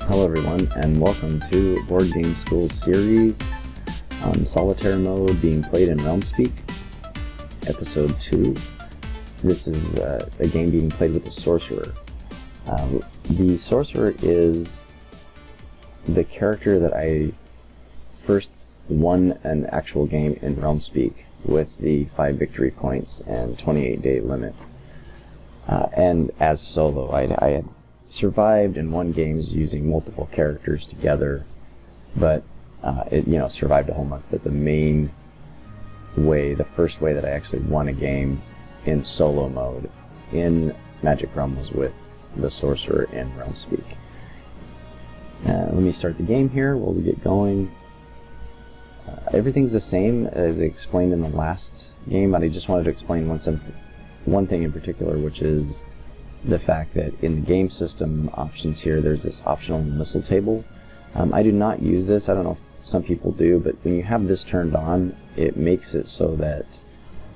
Hello everyone, and welcome to Board Game School series on Solitaire mode being played in Realmspeak, Episode 2. This is a game being played with the Sorcerer. The Sorcerer is the character that I first won an actual game in Realmspeak with the 5 victory points and 28-day limit. And as solo, I had survived and won games using multiple characters together, but it survived a whole month. But the main way, the first way that I actually won a game in solo mode in Magic Realm was with the Sorcerer in Realmspeak. Let me start the game here. We'll get going. Everything's the same as explained in the last game, but I just wanted to explain one thing in particular, which is the fact that in the game system options here, there's this optional missile table. I do not use this. I don't know if some people do, but when you have this turned on, it makes it so that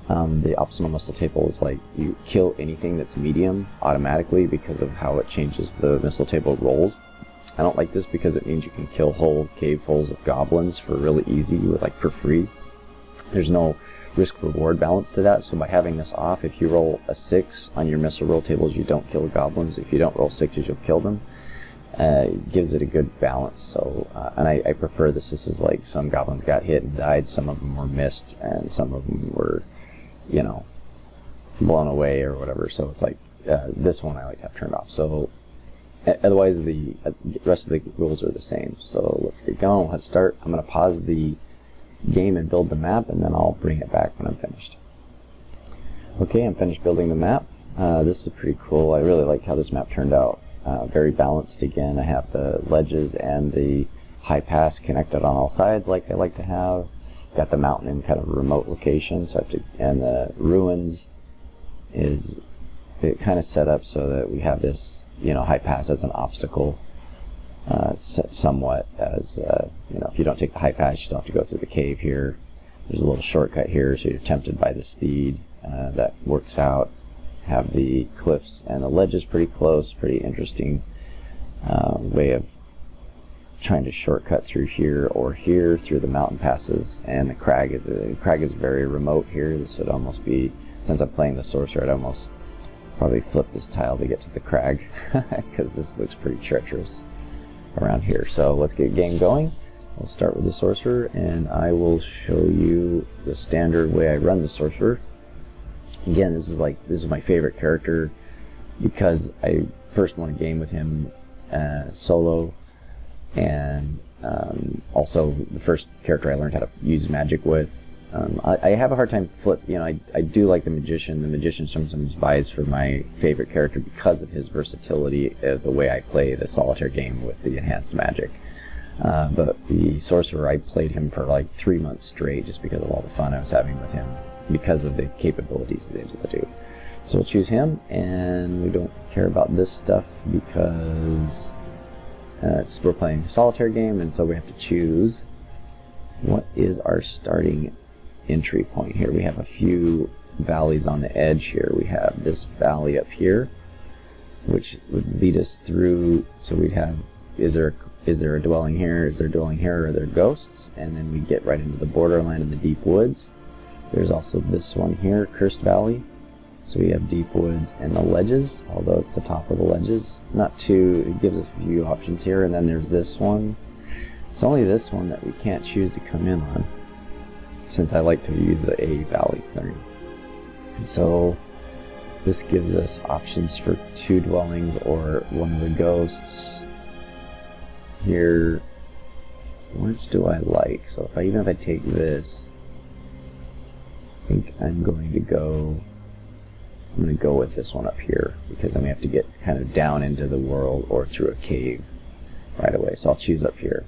the optional missile table is like you kill anything that's medium automatically because of how it changes the missile table rolls. I don't like this because it means you can kill whole cavefuls of goblins for really easy, for free. There's no risk-reward balance to that, so by having this off, if you roll a 6 on your missile roll tables, you don't kill goblins. If you don't roll 6s, you'll kill them. It gives it a good balance. So, and I prefer this. This is like some goblins got hit and died, some of them were missed, and some of them were, blown away or whatever. So it's like this one I like to have turned off. So otherwise, the rest of the rules are the same. So let's get going. Let's start. I'm going to pause the game and build the map, and then I'll bring it back when I'm finished. Okay, I'm finished building the map. This is pretty cool. I really liked how this map turned out. Very balanced again. I have the ledges and the high pass connected on all sides like I like to have. Got the mountain in kind of a remote location, so I have to, and the ruins is kind of set up so that we have this high pass as an obstacle. Somewhat as if you don't take the high pass, you still have to go through the cave here. There's a little shortcut here, so you're tempted by the speed. That works out. Have the cliffs and the ledges pretty close. Pretty interesting way of trying to shortcut through here or here through the mountain passes. And the crag is very remote here. This would almost be, since I'm playing the Sorcerer, I'd almost probably flip this tile to get to the crag because this looks pretty treacherous around here. So let's get game going. We'll start with the Sorcerer, and I will show you the standard way I run the Sorcerer. Again, this is my favorite character because I first won a game with him solo, and also the first character I learned how to use magic with. I have a hard time I do like the Magician. The Magician sometimes vies for my favorite character because of his versatility, the way I play the Solitaire game with the enhanced magic. But the Sorcerer, I played him for like 3 months straight just because of all the fun I was having with him, because of the capabilities he's able to do. So we'll choose him, and we don't care about this stuff because we're playing a Solitaire game, and so we have to choose what is our starting entry point here. We have a few valleys on the edge here. We have this valley up here, which would lead us through. So we'd have, is there a dwelling here? Is there a dwelling here? Are there ghosts? And then we get right into the borderline of the deep woods. There's also this one here, Cursed Valley. So we have deep woods and the ledges, although it's the top of the ledges. Not too, it gives us a few options here. And then there's this one. It's only this one that we can't choose to come in on, since I like to use a valley clearing. And so this gives us options for 2 dwellings or one of the ghosts. Here, which do I like? So even if I take this, I think I'm going to go with this one up here, because then we have to get kind of down into the world or through a cave right away. So I'll choose up here.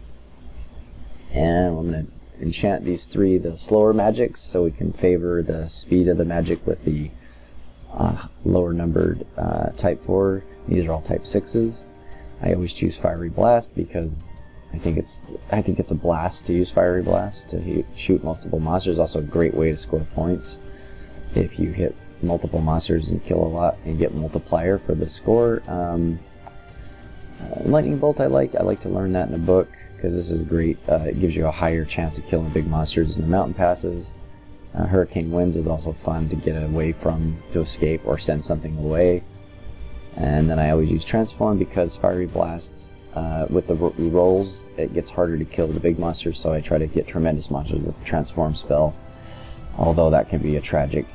And I'm going to enchant these 3, the slower magics, so we can favor the speed of the magic with the lower numbered type 4. These are all type 6s. I always choose Fiery Blast because I think it's a blast to use Fiery Blast to shoot multiple monsters. Also a great way to score points. If you hit multiple monsters and kill a lot and get multiplier for the score, Lightning Bolt I like to learn that in a book, because this is great. It gives you a higher chance of killing big monsters in the mountain passes. Hurricane Winds is also fun to get away from, to escape or send something away. And then I always use Transform, because Fiery Blast, with the rolls, it gets harder to kill the big monsters, so I try to get tremendous monsters with the Transform spell. Although that can be a tragic,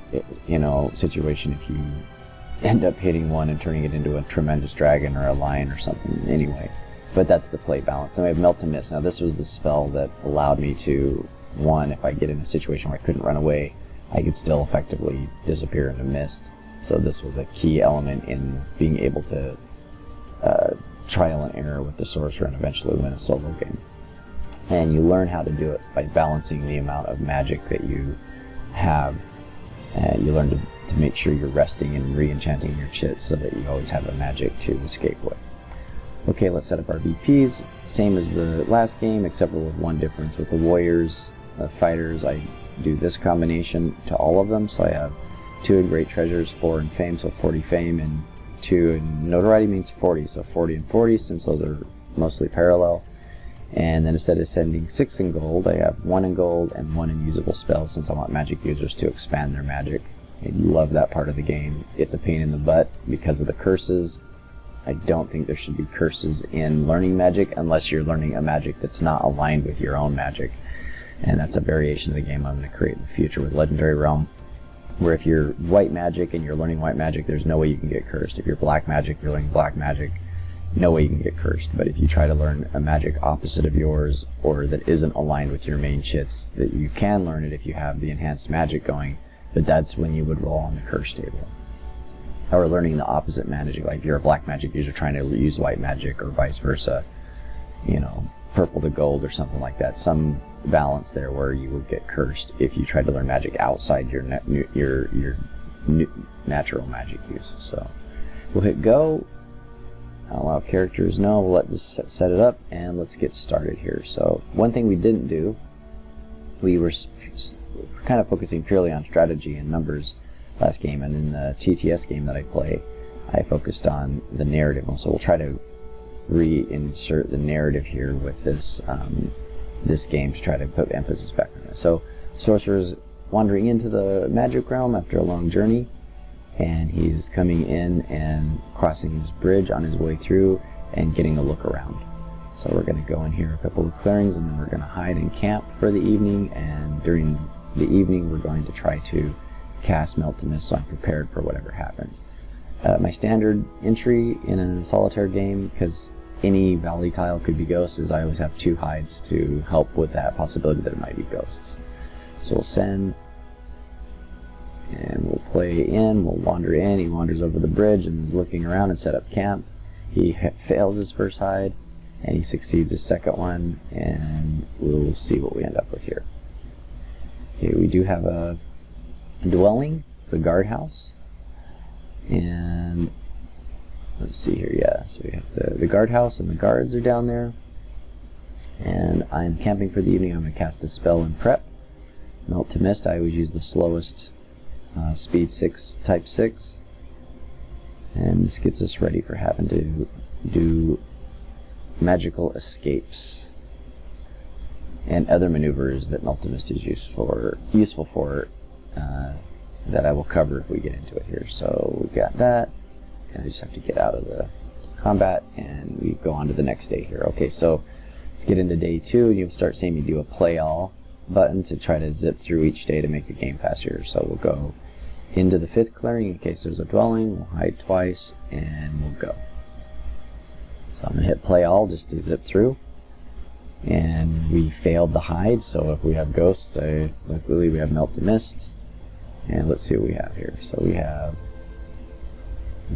situation if you end up hitting one and turning it into a tremendous dragon or a lion or something anyway. But that's the play balance. Then we have Melt to Mist. Now this was the spell that allowed me to, one, if I get in a situation where I couldn't run away, I could still effectively disappear into mist. So this was a key element in being able to trial and error with the Sorcerer and eventually win a solo game. And you learn how to do it by balancing the amount of magic that you have. You learn to make sure you're resting and re-enchanting your chits so that you always have a magic to escape with. Okay, let's set up our VPs. Same as the last game, except for with one difference. With the warriors, fighters, I do this combination to all of them. So I have 2 in Great Treasures, 4 in Fame, so 40 Fame, and 2 in Notoriety means 40, so 40 and 40, since those are mostly parallel. And then instead of sending 6 in gold, I have 1 in gold and 1 in usable spells, since I want magic users to expand their magic. I love that part of the game. It's a pain in the butt because of the curses. I don't think there should be curses in learning magic unless you're learning a magic that's not aligned with your own magic. And that's a variation of the game I'm going to create in the future with Legendary Realm, where if you're white magic and you're learning white magic, there's no way you can get cursed. If you're black magic, you're learning black magic, no way you can get cursed. But if you try to learn a magic opposite of yours, or that isn't aligned with your main chits, that you can learn it if you have the enhanced magic going, but that's when you would roll on the curse table. Or learning the opposite magic, like if you're a black magic user trying to use white magic, or vice versa, purple to gold or something like that. Some balance there where you would get cursed if you tried to learn magic outside your natural magic use. So we'll hit go. I'll allow characters no. We'll let this set it up, and let's get started here. So one thing we didn't do, we were kind of focusing purely on strategy and numbers last game, and in the TTS game that I play, I focused on the narrative. So we'll try to reinsert the narrative here with this this game to try to put emphasis back on it. So Sorcerer's wandering into the magic realm after a long journey, and he's coming in and crossing his bridge on his way through and getting a look around. So we're going to go in here a couple of clearings, and then we're going to hide and camp for the evening, and during the evening we're going to try to cast Melt to Mist so I'm prepared for whatever happens. My standard entry in a solitaire game, because any valley tile could be ghosts, is I always have 2 hides to help with that possibility that it might be ghosts. So we'll send, and we'll play in, we'll wander in. He wanders over the bridge and is looking around and set up camp. He fails his first hide, and he succeeds his second one, and we'll see what we end up with here. Okay, we do have a dwelling. It's the guardhouse, and let's see here. Yeah, so we have the guardhouse, and the guards are down there, and I'm camping for the evening. I'm going to cast a spell in prep. Melt to Mist, I always use the slowest speed 6 type 6, and this gets us ready for having to do magical escapes and other maneuvers that Melt to Mist is useful for that I will cover if we get into it here. So we've got that, and I just have to get out of the combat, and we go on to the next day here. Okay, so let's get into day 2. You'll start seeing me do a play all button to try to zip through each day to make the game faster. So we'll go into the 5th clearing in case there's a dwelling. We'll hide twice, and we'll go. So I'm going to hit play all just to zip through. And we failed the hide, so if we have ghosts, luckily we have Melt to Mist. And let's see what we have here. So we have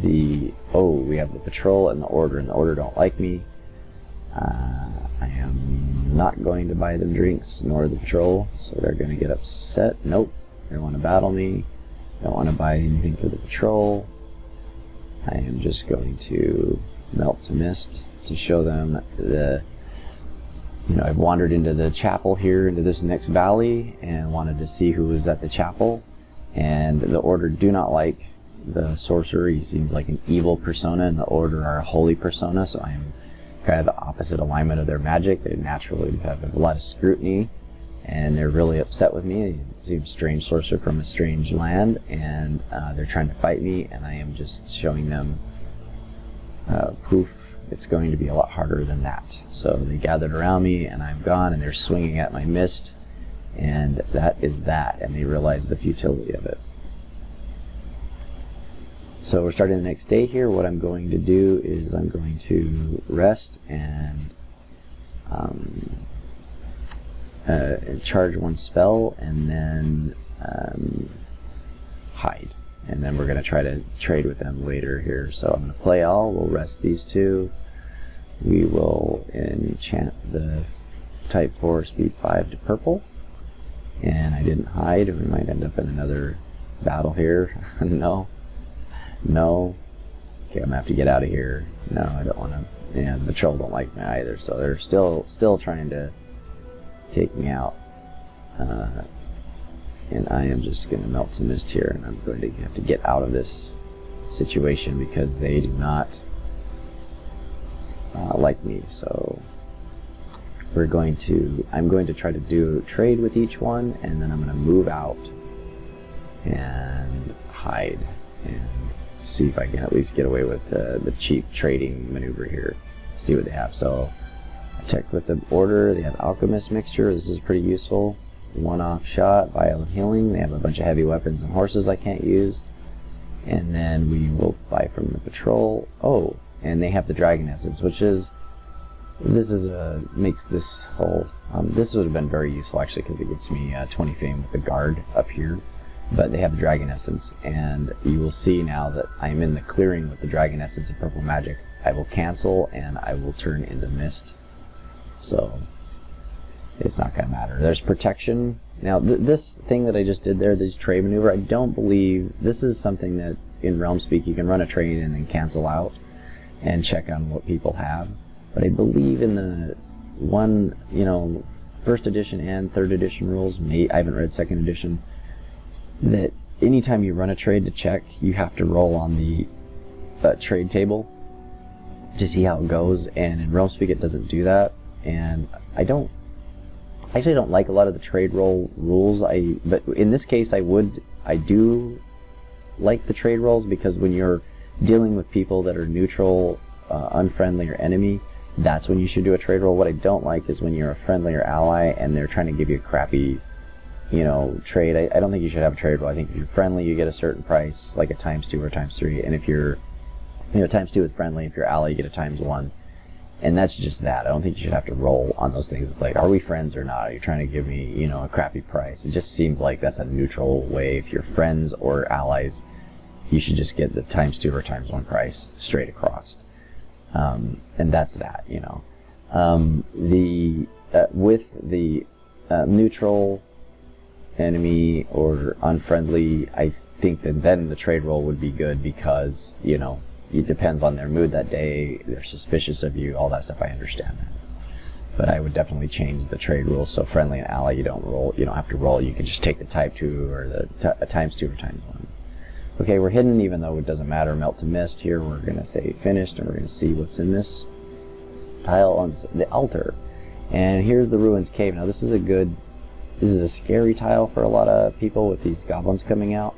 we have the patrol and the order don't like me. I am not going to buy them drinks, nor the patrol, so they're going to get upset. Nope, they want to battle me. Don't want to buy anything for the patrol. I am just going to Melt to Mist to show them I've wandered into the chapel here, into this next valley, and wanted to see who was at the chapel. And the order do not like the sorcerer. He seems like an evil persona, and the order are a holy persona, so I am kind of the opposite alignment of their magic. They naturally have a lot of scrutiny, and they're really upset with me. They seem strange sorcerer from a strange land, and they're trying to fight me, and I am just showing them, poof, it's going to be a lot harder than that. So they gathered around me, and I'm gone, and they're swinging at my mist, and that is that, and they realize the futility of it. So we're starting the next day here. What I'm going to do is I'm going to rest and charge one spell, and then hide. And then we're going to try to trade with them later here. So I'm going to play all. We'll rest these two. We will enchant the type 4 speed 5 to purple. And I didn't hide. We might end up in another battle here. No. No. Okay, I'm going to have to get out of here. No, I don't want to. And the troll don't like me either. So they're still trying to take me out. And I am just going to melt some mist here, and I'm going to have to get out of this situation because they do not like me. So I'm going to try to do trade with each one, and then I'm going to move out and hide and see if I can at least get away with the cheap trading maneuver here. See what they have. So I checked with the order. They have Alchemist Mixture. This is pretty useful. One-off shot, Violent Healing. They have a bunch of heavy weapons and horses I can't use. And then we will buy from the patrol. Oh, and they have the Dragon Essence, which is, makes this whole, this would have been very useful actually because it gets me 20 fame with the guard up here. But they have the Dragon Essence, and you will see now that I'm in the clearing with the Dragon Essence and purple magic. I will cancel and I will turn into mist. So it's not going to matter. There's protection. Now, this thing that I just did there, this trade maneuver, I don't believe this is something that in Realmspeak you can run a trade and then cancel out and check on what people have. But I believe in the first edition and third edition rules, I haven't read second edition, that anytime you run a trade to check, you have to roll on the trade table to see how it goes. And in Realmspeak it doesn't do that. And I actually don't like a lot of the trade roll rules. But in this case I do like the trade rolls, because when you're dealing with people that are neutral, unfriendly, or enemy, that's when you should do a trade roll. What I don't like is when you're a friendly or ally and they're trying to give you a crappy trade. I don't think you should have a trade roll. I think if you're friendly you get a certain price, like a ×2 or ×3, and if you're ×2 with friendly, if you're ally you get a ×1. And that's just that. I don't think you should have to roll on those things. It's like, are we friends or not? Are you trying to give me, a crappy price? It just seems like that's a neutral way. If you're friends or allies, you should just get the ×2 or ×1 price straight across. And that's that, with the neutral, enemy, or unfriendly, I think that then the trade roll would be good because, it depends on their mood that day, they're suspicious of you, all that stuff. I understand that. But I would definitely change the trade rules so friendly and ally you don't have to roll, you can just take the type 2 or the ×2 or ×1. Okay, we're hidden even though it doesn't matter. Melt to mist here, we're going to say finished, and we're going to see what's in this tile on the altar. And here's the Ruins Cave. Now this is a scary tile for a lot of people with these goblins coming out.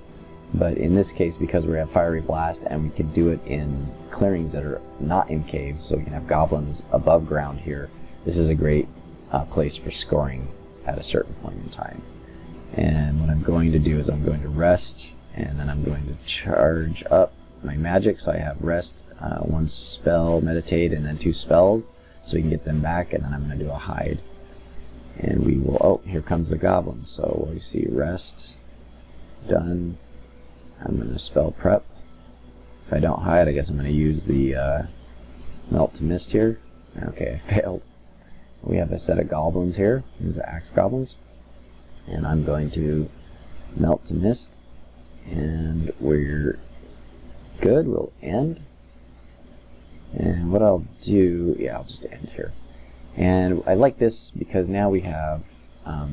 But in this case, because we have Fiery Blast and we can do it in clearings that are not in caves, so we can have goblins above ground here, this is a great place for scoring at a certain point in time. And what I'm going to do is I'm going to rest, and then I'm going to charge up my magic, so I have rest, 1 spell, meditate, and then 2 spells, so we can get them back, and then I'm going to do a hide. And we will, oh, here comes the goblin, so we see rest, done. I'm going to spell prep. If I don't hide, I guess I'm going to use the melt to mist here. Okay, I failed. We have a set of goblins here. These are axe goblins. And I'm going to melt to mist. And we're good. We'll end. And what I'll do, yeah, I'll just end here. And I like this because now we have a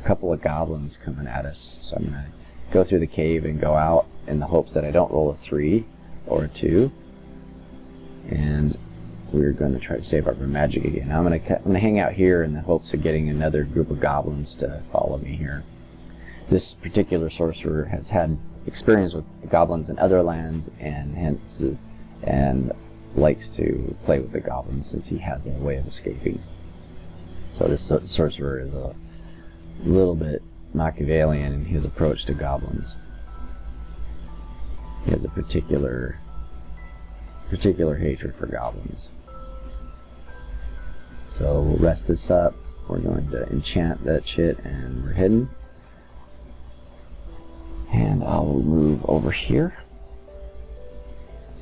couple of goblins coming at us. So I'm going to go through the cave and go out in the hopes that I don't roll a 3 or a 2. And we're going to try to save up our magic again. I'm going to hang out here in the hopes of getting another group of goblins to follow me here. This particular sorcerer has had experience with the goblins in other lands, and hence likes to play with the goblins since he has a way of escaping. So this sorcerer is a little bit Machiavellian in his approach to goblins. He has a particular hatred for goblins. So we'll rest this up. We're going to enchant that chit, and we're hidden. And I'll move over here.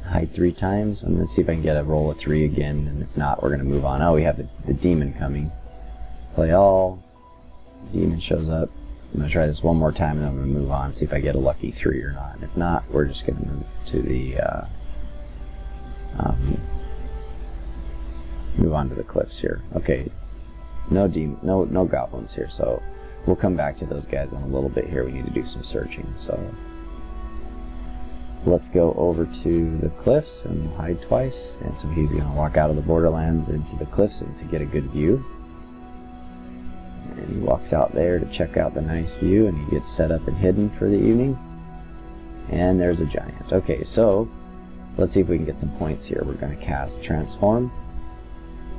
Hide 3 times. I'm going to see if I can get a roll of 3 again, and if not, we're going to move on. Oh, we have the demon coming. Play all. Demon shows up. I'm going to try this one more time, and then I'm going to move on, see if I get a lucky 3 or not. And if not, we're just going to move to the move on to the cliffs here. Okay, no goblins here, so we'll come back to those guys in a little bit here. We need to do some searching, so let's go over to the cliffs and hide twice. And so he's going to walk out of the borderlands into the cliffs and to get a good view. And he walks out there to check out the nice view, and he gets set up and hidden for the evening. And there's a giant. Okay, so let's see if we can get some points here. We're going to cast Transform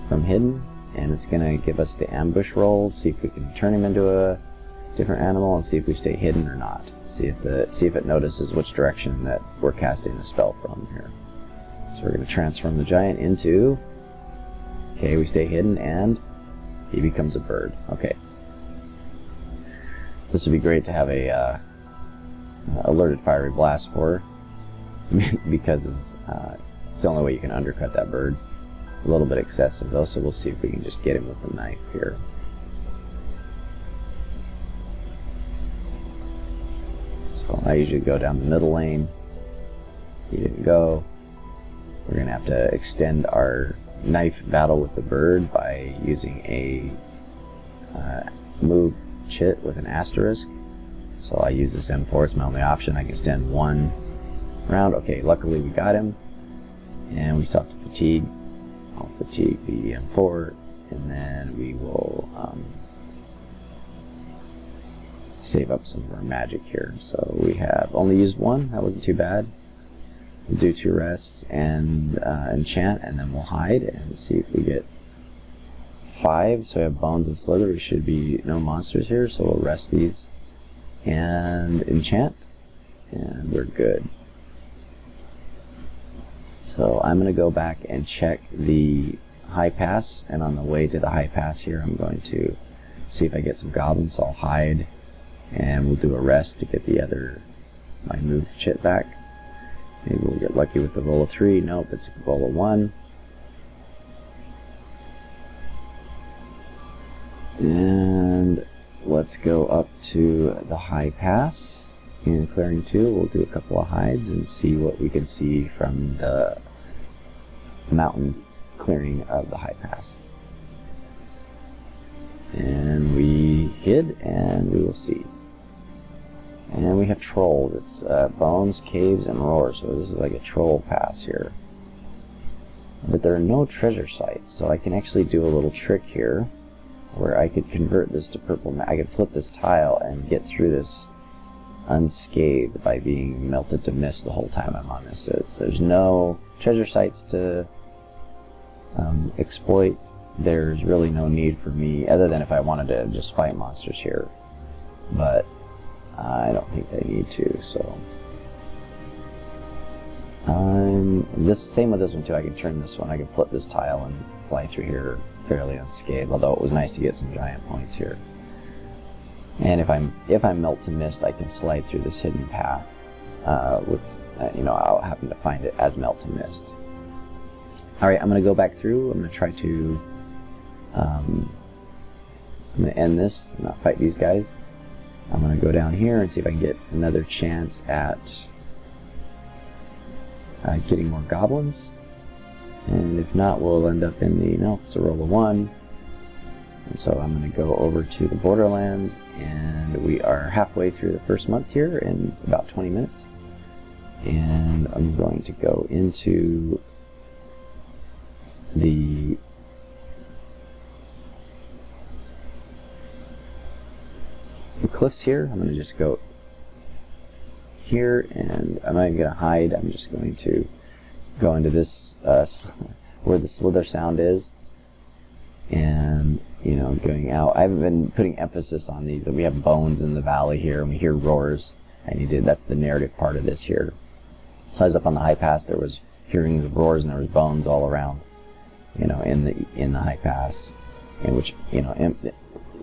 from hidden, and it's going to give us the ambush roll, see if we can turn him into a different animal, and see if we stay hidden or not. See if it notices which direction that we're casting the spell from here. So we're going to transform the giant into... Okay, we stay hidden, and he becomes a bird. Okay. This would be great to have a alerted fiery blast for, because it's the only way you can undercut that bird. A little bit excessive though, so we'll see if we can just get him with the knife here. So I usually go down the middle lane. He didn't go. We're going to have to extend our knife battle with the bird by using a move chit with an asterisk. So I use this M4, it's my only option. I can extend 1 round. Okay, luckily we got him. And we still have to fatigue. I'll fatigue the M4, and then we will save up some of our magic here. So we have only used 1, that wasn't too bad. We'll do 2 rests and enchant, and then we'll hide and see if we get 5. So we have bones and slither. We should be no monsters here, so we'll rest these and enchant, and we're good. So I'm going to go back and check the high pass, and on the way to the high pass here I'm going to see if I get some goblins. So I'll hide, and we'll do a rest to get my move chit back. Maybe we'll get lucky with the roll of 3. Nope, it's a roll of 1. And let's go up to the high pass. In clearing 2, we'll do a couple of hides and see what we can see from the mountain clearing of the high pass. And we hid, and we will see. And we have trolls. It's bones, caves, and roars. So this is like a troll pass here. But there are no treasure sites, so I can actually do a little trick here where I could convert this to purple. I could flip this tile and get through this unscathed by being melted to mist the whole time I'm on this. There's no treasure sites to exploit. There's really no need for me, other than if I wanted to just fight monsters here. But I don't think I need to, so... same with this one too. I can turn this one, I can flip this tile and fly through here fairly unscathed, although it was nice to get some giant points here. And if I'm melt to mist, I can slide through this hidden path with I'll happen to find it as melt to mist. All right, I'm going to go back through. I'm going to try to I'm going to end this, not fight these guys. I'm going to go down here and see if I can get another chance at getting more goblins. And if not, we'll end up in the, no, it's a roll of 1. And so I'm going to go over to the Borderlands, and we are halfway through the first month here in about 20 minutes. And I'm going to go into the cliffs here. I'm going to just go here, and I'm not even going to hide. I'm just going to go into this where the slither sound is, and you know, going out. I haven't been putting emphasis on these. We have bones in the valley here, and we hear roars. That's the narrative part of this here. So I was up on the high pass. There was hearing the roars, and there was bones all around, you know, in the high pass, in which, you know,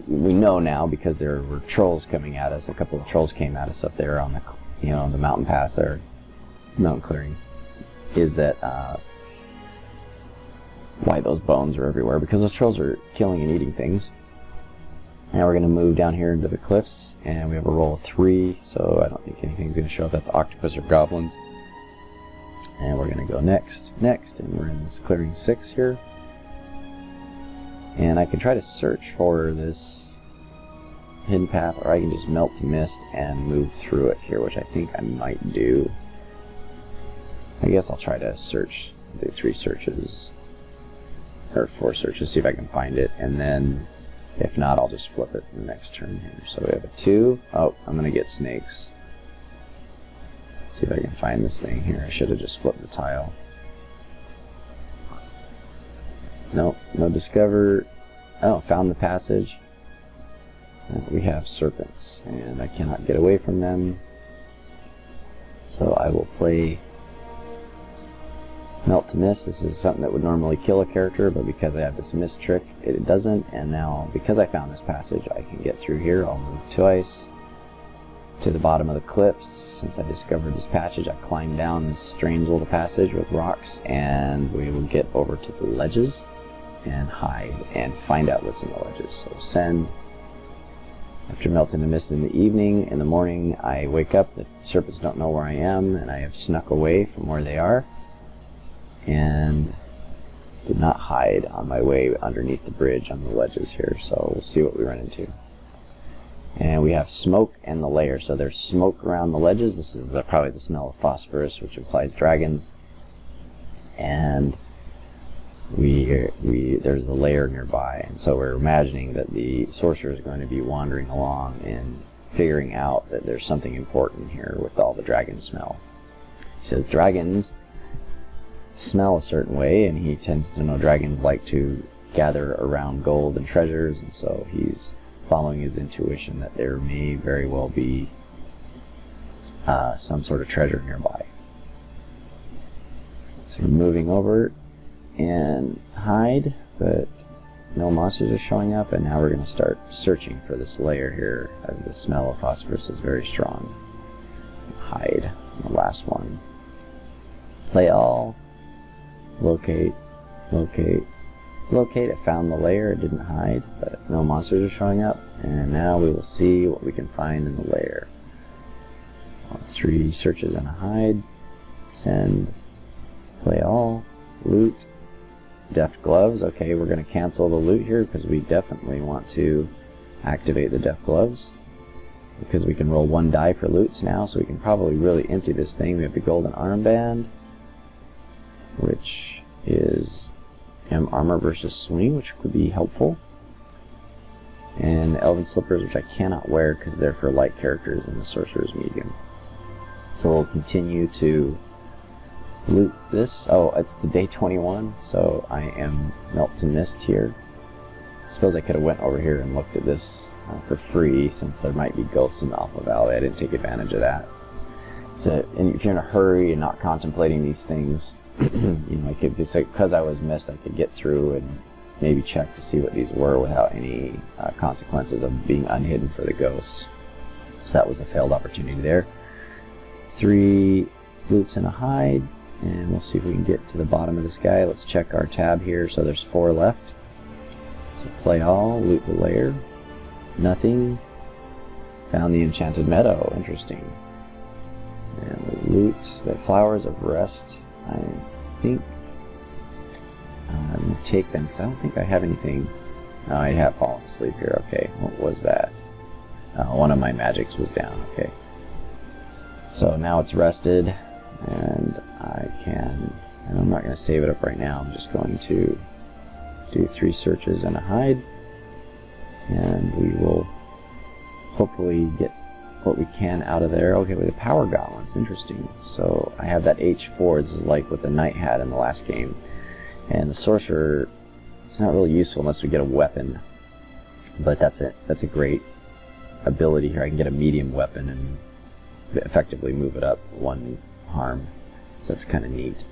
we know now because there were trolls coming at us. A couple of trolls came at us up there on the, you know, the mountain pass there, mountain clearing. Is that why those bones are everywhere? Because those trolls are killing and eating things. Now we're going to move down here into the cliffs, and we have a roll of 3, so I don't think anything's going to show up. That's octopus or goblins. And we're going to go next, and we're in this clearing 6 here. And I can try to search for this hidden path, or I can just melt to mist and move through it here, which I think I might do. I guess I'll try to search the 3 searches, or 4 searches, see if I can find it, and then if not, I'll just flip it the next turn here. So we have a 2. Oh, I'm going to get snakes. Let's see if I can find this thing here. I should have just flipped the tile. Nope, no discover. Oh, found the passage. And we have serpents, and I cannot get away from them. So I will play Melt to Mist. This is something that would normally kill a character, but because I have this mist trick, it doesn't. And now, because I found this passage, I can get through here. I'll move twice to the bottom of the cliffs. Since I discovered this passage, I climbed down this strange little passage with rocks, and we will get over to the ledges and hide and find out what's in the ledges. So send. After melting the mist in the evening, in the morning I wake up, the serpents don't know where I am, and I have snuck away from where they are, and did not hide on my way underneath the bridge on the ledges here. So we'll see what we run into. And we have smoke and the Lair. So there's smoke around the ledges. This is probably the smell of phosphorus, which implies dragons. And there's the Lair nearby, and so we're imagining that the sorcerer is going to be wandering along and figuring out that there's something important here with all the dragon smell. He says dragons smell a certain way, and he tends to know dragons like to gather around gold and treasures, and so he's following his intuition that there may very well be some sort of treasure nearby. So we're moving over and hide, but no monsters are showing up, and now we're going to start searching for this Lair here, as the smell of phosphorus is very strong. Hide, the last one. Play all. Locate, locate, locate. I found the Lair. It didn't hide, but no monsters are showing up, and now we will see what we can find in the Lair. 3 searches and a hide. Send. Play all. Loot. Deft gloves. Okay, we're going to cancel the loot here because we definitely want to activate the deft gloves, because we can roll 1 die for loots now, so we can probably really empty this thing. We have the golden armband, which is armor versus swing, which could be helpful, and elven slippers, which I cannot wear because they're for light characters in the sorcerer's medium. So we'll continue to loot this. Oh, it's the day 21, so I am melt to mist here. I suppose I could have went over here and looked at this for free, since there might be ghosts in the Alpha Valley. I didn't take advantage of that. And if you're in a hurry and not contemplating these things, you know, I could just, because I was missed, I could get through and maybe check to see what these were without any consequences of being unhidden for the ghosts. So that was a failed opportunity there. 3 loots and a hide. And we'll see if we can get to the bottom of this guy. Let's check our tab here. So there's 4 left. So play all, loot the Lair. Nothing. Found the enchanted meadow. Interesting. And we loot the flowers of rest. I think I'm going to take them because I don't think I have anything. No, I have fallen asleep here. Okay, what was that? One of my magics was down. Okay. So now it's rested. And I'm not not going to save it up right now. I'm just going to do 3 searches and a hide, and we will hopefully get what we can out of there. Okay, with the Power Goblins, interesting. So I have that H4, this is like what the Knight had in the last game. And the Sorcerer, it's not really useful unless we get a weapon. But that's a great ability here. I can get a medium weapon and effectively move it up 1 harm. So that's kind of neat.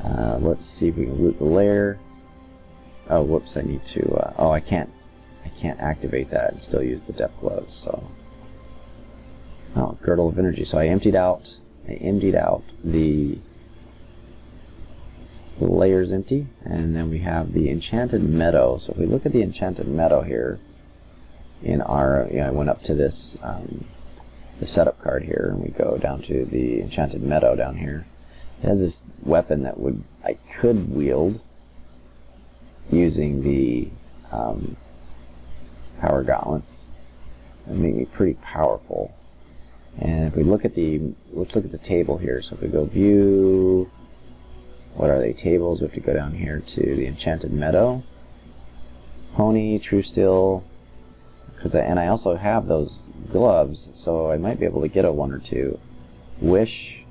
Let's see if we can loot the Lair. Oh, whoops, I need to, oh, I can't activate that and still use the Death Gloves, so. Oh, Girdle of Energy. So I emptied out the Lair's empty, and then we have the Enchanted Meadow. So if we look at the Enchanted Meadow here, in our, I went up to this, the setup card here, and we go down to the Enchanted Meadow down here. It has this weapon that I could wield using the Power Gauntlets. That make me pretty powerful. And if we look at let's look at the table here. So if we go view, what are they, tables? We have to go down here to the Enchanted Meadow, Pony, TrueSteel, and I also have those gloves, so I might be able to get a 1 or 2. Wish,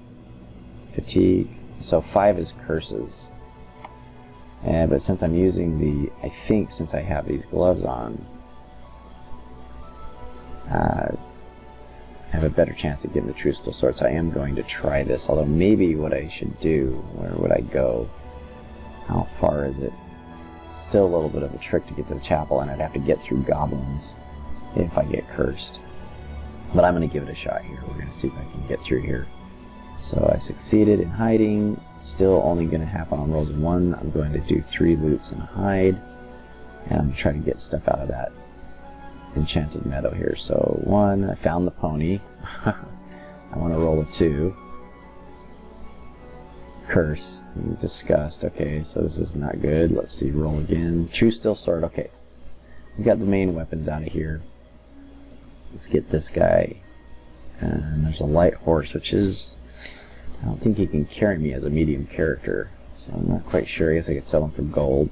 Fatigue, so 5 is curses. But since I'm using I think since I have these gloves on, I have a better chance of getting the TrueSteel sword, so I am going to try this. Although maybe what I should do, where would I go? How far is it? Still a little bit of a trick to get to the chapel, and I'd have to get through goblins if I get cursed. But I'm going to give it a shot here. We're going to see if I can get through here. So I succeeded in hiding. Still only going to happen on rolls of 1. I'm going to do 3 loots and a hide, and I'm going to try to get stuff out of that Enchanted Meadow here. So 1, I found the pony. I want to roll a 2. Curse, disgust. Okay, so this is not good. Let's see, roll again. TrueSteel sword. Okay, we got the main weapons out of here. Let's get this guy. And there's a light horse, which is, I don't think he can carry me as a medium character, so I'm not quite sure. I guess I could sell him for gold.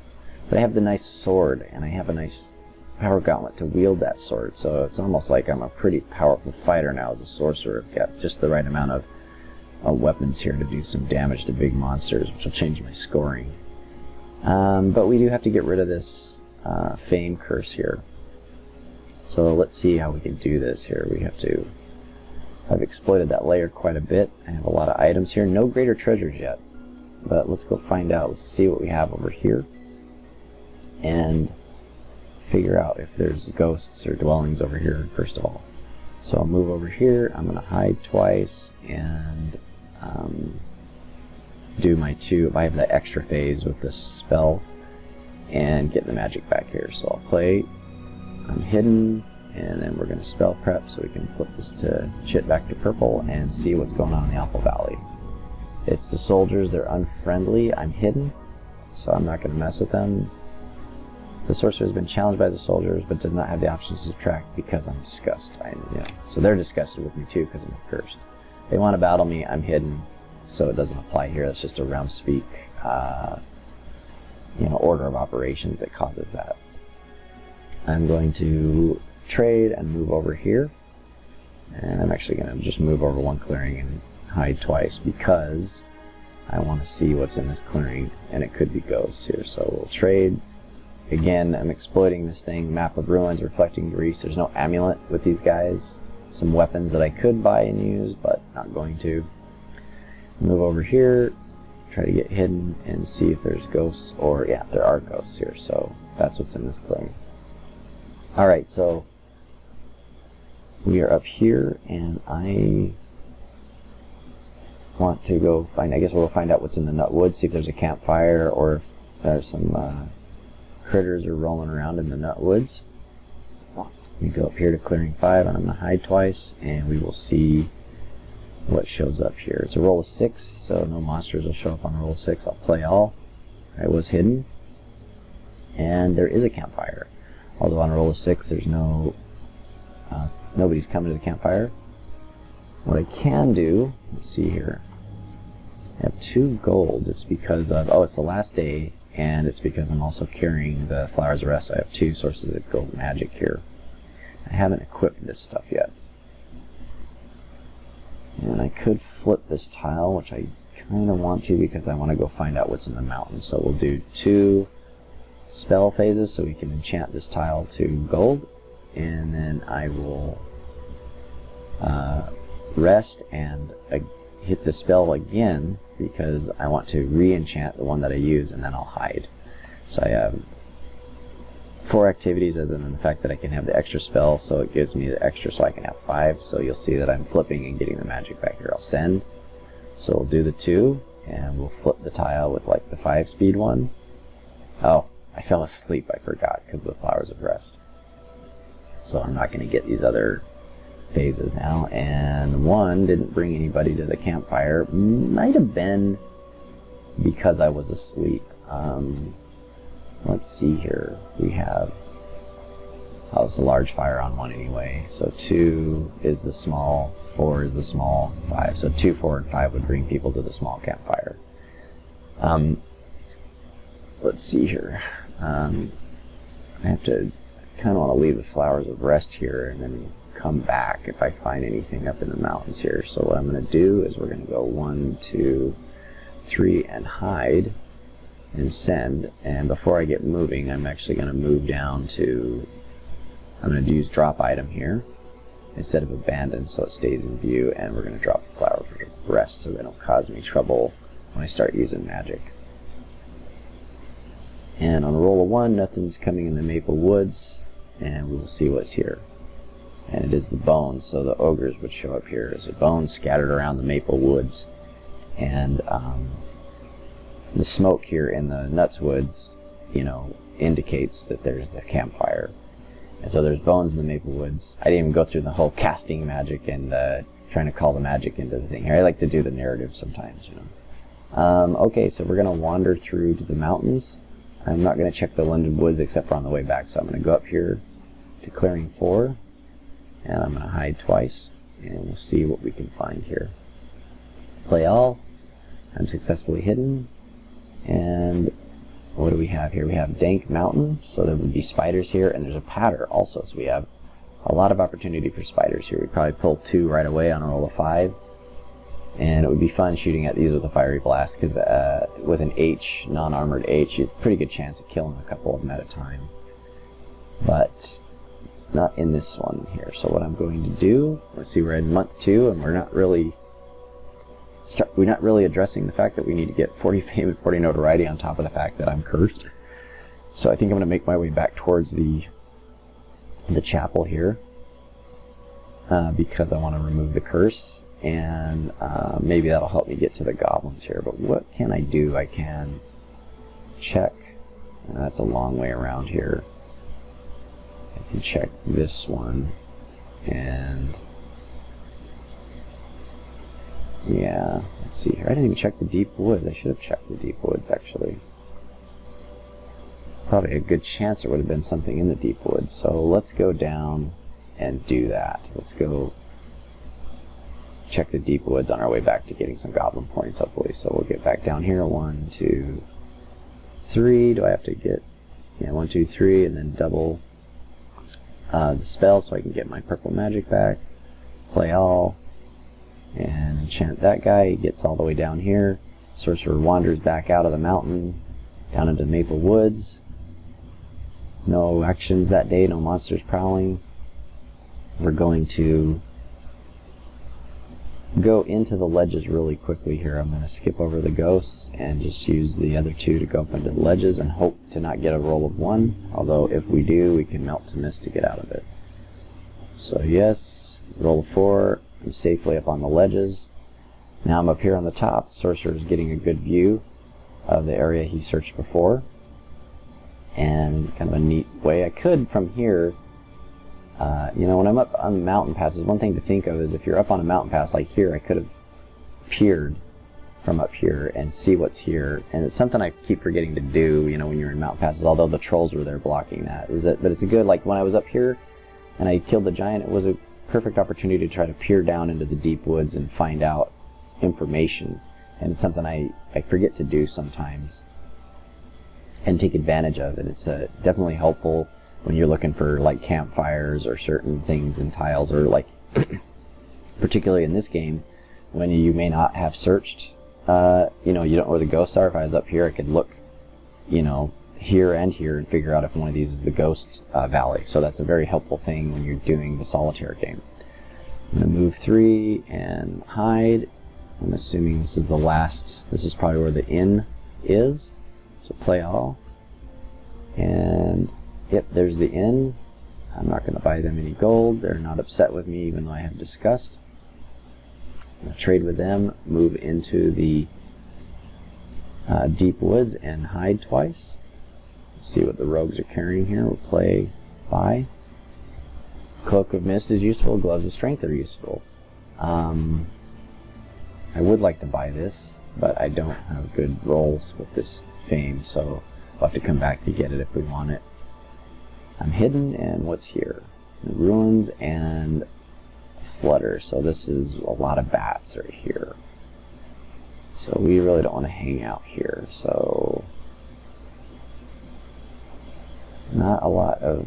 But I have the nice sword, and I have a nice Power Gauntlet to wield that sword, so it's almost like I'm a pretty powerful fighter now as a sorcerer. I've got just the right amount of weapons here to do some damage to big monsters, which will change my scoring. But we do have to get rid of this Fame Curse here. So let's see how we can do this here. I've exploited that layer quite a bit. I have a lot of items here. No greater treasures yet, but let's go find out. Let's see what we have over here and figure out if there's ghosts or dwellings over here first of all. So I'll move over here. I'm going to hide twice and do my 2. I have the extra phase with this spell and get the magic back here. So I'll play. I'm hidden, and then we're going to spell prep so we can flip this to Chit back to purple and see what's going on in the Apple Valley. It's the soldiers. They're unfriendly. I'm hidden, so I'm not going to mess with them. The sorcerer has been challenged by the soldiers, but does not have the option to subtract because I'm disgust. So they're disgusted with me too because I'm cursed. They want to battle me. I'm hidden, so it doesn't apply here. That's just a Realmspeak, order of operations that causes that. I'm going to trade and move over here, and I'm actually going to just move over 1 clearing and hide twice because I want to see what's in this clearing, and it could be ghosts here. So we'll trade. Again, I'm exploiting this thing, Map of Ruins, Reflecting Grease. There's no amulet with these guys. Some weapons that I could buy and use, but not going to. Move over here, try to get hidden and see if there's ghosts, or yeah, there are ghosts here, so that's what's in this clearing. Alright, so we are up here, and I want to go find, I guess we'll find out what's in the Nut Woods, see if there's a campfire, or if there's some critters are rolling around in the Nut Woods. We go up here to clearing 5, and I'm going to hide twice, and we will see what shows up here. It's a roll of 6, so no monsters will show up on a roll of 6. I'll play all. I was hidden, and there is a campfire. Although on a roll of 6, there's nobody's coming to the campfire. What I can do, let's see here, I have 2 gold. It's because of, it's the last day, and it's because I'm also carrying the Flowers of Rest. So I have 2 sources of gold magic here. I haven't equipped this stuff yet. And I could flip this tile, which I kind of want to because I want to go find out what's in the mountain. So we'll do 2 spell phases so we can enchant this tile to gold, and then I will rest and hit the spell again because I want to re-enchant the one that I use, and then I'll hide. So I have 4 activities other than the fact that I can have the extra spell, so it gives me the extra so I can have 5. So you'll see that I'm flipping and getting the magic back here. I'll send. So we'll do the 2, and we'll flip the tile with like the 5 speed one. Oh, I fell asleep, I forgot, because of the Flowers of Rest. So I'm not going to get these other phases now. And 1 didn't bring anybody to the campfire. Might have been because I was asleep. Let's see here. We have, it's a large fire on 1 anyway. So 2 is the small, 4 is the small, 5. So 2, 4, and 5 would bring people to the small campfire. Let's see here. I have to kind of want to leave the Flowers of Rest here and then come back if I find anything up in the mountains here. So what I'm going to do is we're going to go 1, 2, 3 and hide and send. And before I get moving, I'm actually going to move down to, I'm going to use drop item here instead of abandon so it stays in view, and we're going to drop the Flowers of Rest so they don't cause me trouble when I start using magic. And on a roll of 1, nothing's coming in the Maple Woods, and we'll see what's here. And it is the bones, so the ogres would show up here. There's a bone scattered around the Maple Woods, and the smoke here in the Nuts Woods, indicates that there's the campfire. And so there's bones in the Maple Woods. I didn't even go through the whole casting magic and trying to call the magic into the thing here. I like to do the narrative sometimes, Okay, so we're going to wander through to the mountains. I'm not going to check the London Woods except for on the way back, so I'm going to go up here to clearing 4, and I'm going to hide twice, and we'll see what we can find here. Play all. I'm successfully hidden, and what do we have here? We have Dank Mountain, so there would be spiders here, and there's a patter also, so we have a lot of opportunity for spiders here. We'd probably pull 2 right away on a roll of 5. And it would be fun shooting at these with a fiery blast, because with an H, non-armored H, you have a pretty good chance of killing a couple of them at a time. But not in this one here. So what I'm going to do, let's see, we're in month 2, and we're not really addressing the fact that we need to get 40 fame and 40 notoriety on top of the fact that I'm cursed. So I think I'm going to make my way back towards the chapel here, because I want to remove the curse. And maybe that'll help me get to the goblins here. But what can I do? I can check. That's a long way around here. I can check this one. And yeah, let's see here. I didn't even check the deep woods. I should have checked the deep woods, actually. Probably a good chance there would have been something in the deep woods. So let's go down and do that. Let's go check the deep woods on our way back to getting some goblin points, hopefully. So we'll get back down here. 1, 2, 3. Do I have to get, 1, 2, 3, and then double the spell so I can get my purple magic back. Play all, and enchant that guy. He gets all the way down here. Sorcerer wanders back out of the mountain, down into Maple Woods. No actions that day, no monsters prowling. We're going to go into the ledges really quickly here. I'm going to skip over the ghosts and just use the other 2 to go up into the ledges and hope to not get a roll of 1, although if we do, we can melt to mist to get out of it. So yes, roll of 4, I'm safely up on the ledges. Now I'm up here on the top. The Sorcerer is getting a good view of the area he searched before, and kind of a neat way. I could from here, when I'm up on the mountain passes, one thing to think of is if you're up on a mountain pass like here, I could have peered from up here and see what's here. And it's something I keep forgetting to do, when you're in mountain passes, although the trolls were there blocking that. But it's a good, like when I was up here and I killed the giant, it was a perfect opportunity to try to peer down into the deep woods and find out information. and it's something I forget to do sometimes and take advantage of. And it's definitely helpful when you're looking for like campfires or certain things in tiles, or like particularly in this game when you may not have searched, you know, you don't know where the ghosts are. If I was up here, I could look, you know, here and here and figure out if one of these is the ghost valley. So that's a very helpful thing when you're doing the solitaire game. I'm going to move 3 and hide. I'm assuming this is the last, this is probably where the inn is. So play all. And yep, there's the inn. I'm not going to buy them any gold. They're not upset with me, even though I have disgust. I'm going to trade with them, move into the deep woods and hide twice. See what the rogues are carrying here. We'll play buy. Cloak of Mist is useful. Gloves of Strength are useful. I would like to buy this, but I don't have good rolls with this fame, so we'll have to come back to get it if we want it. I'm hidden, and what's here? The ruins and flutter. So this is a lot of bats right here. So we really don't want to hang out here. So not a lot of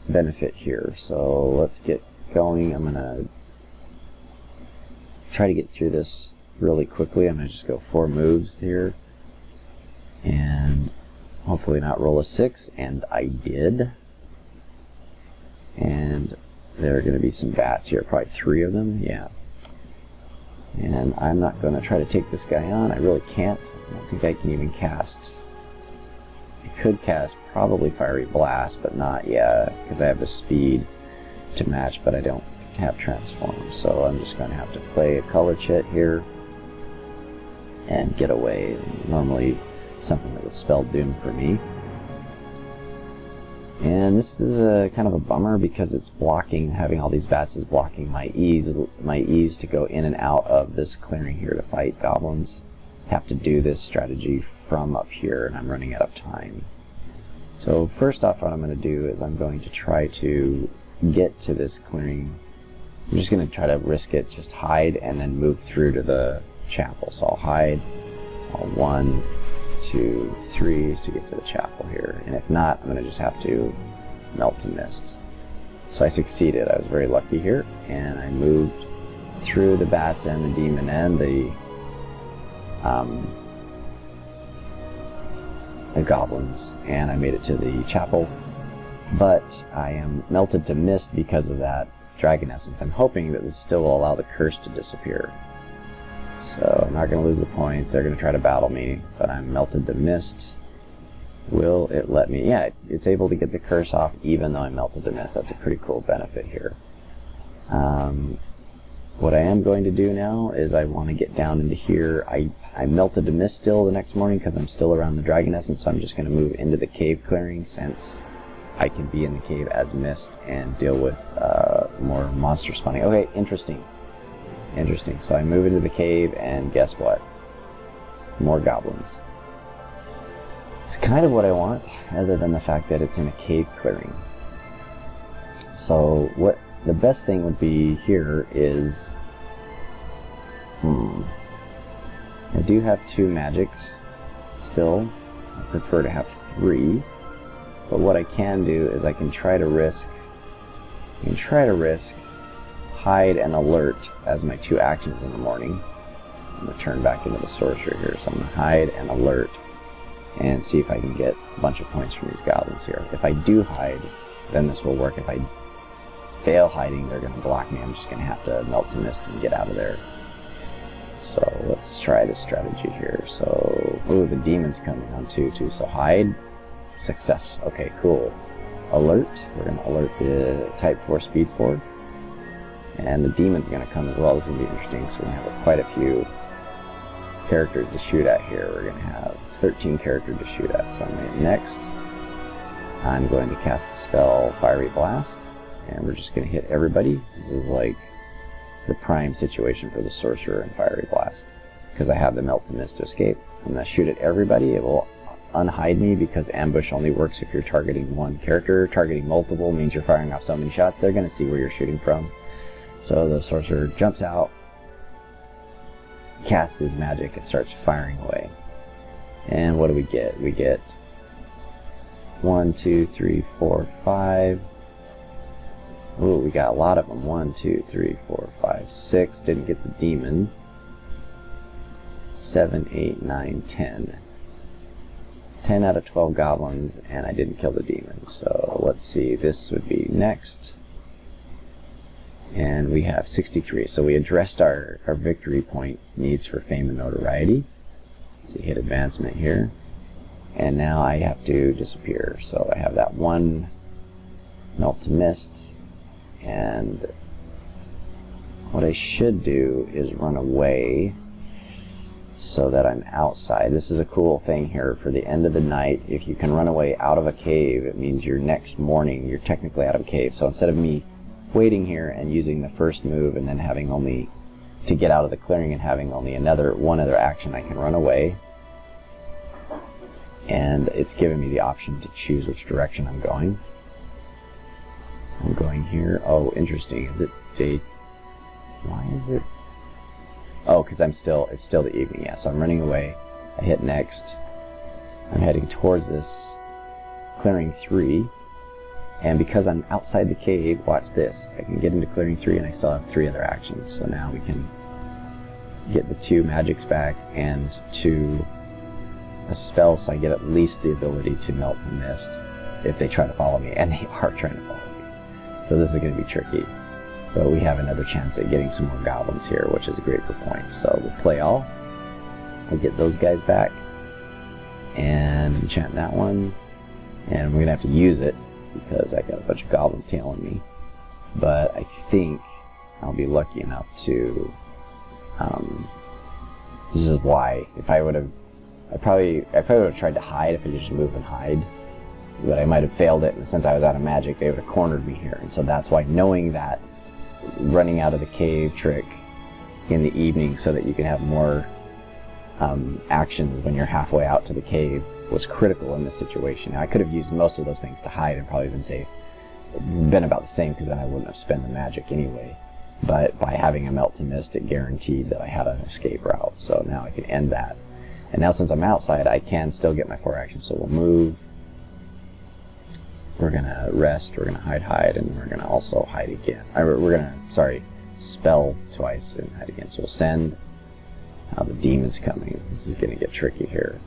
benefit here. So let's get going. I'm gonna try to get through this really quickly. I'm gonna just go 4 moves here and hopefully not roll a 6, and I did. And there are going to be some bats here, probably 3 of them, yeah. And I'm not going to try to take this guy on. I really can't. I don't think I can even cast. I could cast probably Fiery Blast, but not yet, because I have the speed to match, but I don't have Transform. So I'm just going to have to play a color Chit here and get away. Normally something that would spell doom for me. And this is a kind of a bummer because it's blocking, having all these bats is blocking my ease to go in and out of this clearing here to fight goblins. Have to do this strategy from up here, and I'm running out of time. So first off, what I'm going to do is I'm going to try to get to this clearing. I'm just going to try to risk it, just hide and then move through to the chapel. So I'll hide, I'll 1, 2, 3 to get to the chapel here, and if not, I'm going to just have to melt to mist. So I succeeded. I was very lucky here, and I moved through the bats and the demon and the goblins, and I made it to the chapel, but I am melted to mist because of that dragon essence. I'm hoping that this still will allow the curse to disappear. So I'm not going to lose the points. They're going to try to battle me, but I'm melted to mist. Will it let me? Yeah, it's able to get the curse off even though I'm melted to mist. That's a pretty cool benefit here. What I am going to do now is I want to get down into here. I melted to mist still the next morning because I'm still around the dragon essence, so I'm just going to move into the cave clearing since I can be in the cave as mist and deal with more monster spawning. Okay, interesting. Interesting. So I move into the cave, and guess what? More goblins. It's kind of what I want, other than the fact that it's in a cave clearing. So what the best thing would be here is... I do have 2 magics still. I prefer to have 3. But what I can do is I can try to risk... hide and alert as my 2 actions in the morning. I'm going to turn back into the sorcerer here, so I'm going to hide and alert and see if I can get a bunch of points from these goblins here. If I do hide, then this will work. If I fail hiding, they're going to block me. I'm just going to have to melt to mist and get out of there. So let's try this strategy here. So, ooh, the demon's coming on too. So hide, success. Okay, cool. Alert. We're going to alert the Type 4 Speed 4. And the demon's going to come as well. This is going to be interesting. So we have quite a few characters to shoot at here. We're going to have 13 characters to shoot at. So next, I'm going to cast the spell Fiery Blast. And we're just going to hit everybody. This is like the prime situation for the Sorcerer and Fiery Blast, because I have the Melt to Mist to escape. I'm going to shoot at everybody. It will unhide me because ambush only works if you're targeting one character. Targeting multiple means you're firing off so many shots, they're going to see where you're shooting from. So the Sorcerer jumps out, casts his magic and starts firing away. And what do we get? We get 1, 2, 3, 4, 5. Ooh, we got a lot of them. 1, 2, 3, 4, 5, 6. Didn't get the demon. 7, 8, 9, 10. 10 out of 12 goblins, and I didn't kill the demon. So let's see, this would be next. And we have 63. So we addressed our victory points needs for fame and notoriety. So hit advancement here. And now I have to disappear. So I have that one melt to mist. And what I should do is run away so that I'm outside. This is a cool thing here for the end of the night. If you can run away out of a cave, it means your next morning you're technically out of a cave. So instead of me waiting here and using the first move and then having only to get out of the clearing and having only one other action, I can run away. And it's giving me the option to choose which direction I'm going. I'm going here. Oh, interesting. Is it day? Why is it? Oh, because it's still the evening, yeah. So I'm running away. I hit next. I'm heading towards this clearing 3. And because I'm outside the cave, watch this. I can get into clearing 3 and I still have 3 other actions. So now we can get the 2 magics back and 2 a spell, so I get at least the ability to melt and mist if they try to follow me, and they are trying to follow me. So this is going to be tricky. But we have another chance at getting some more goblins here, which is great for points. So we'll play all. We'll get those guys back. And enchant that one. And we're going to have to use it because I got a bunch of goblins tailing me. But I think I'll be lucky enough to... this is why. If I would have... I probably would have tried to hide if I could just move and hide. But I might have failed it, and since I was out of magic, they would have cornered me here. And so that's why, knowing that, running out of the cave trick in the evening so that you can have more actions when you're halfway out to the cave was critical in this situation. Now, I could have used most of those things to hide and probably been about the same, because then I wouldn't have spent the magic anyway. But by having a melt to mist, it guaranteed that I had an escape route. So now I can end that. And now since I'm outside, I can still get my 4 actions. So we'll move. We're going to rest, we're going to hide, and we're going to also hide again. We're going to, spell twice and hide again. So we'll send. Now the demon's coming. This is going to get tricky here.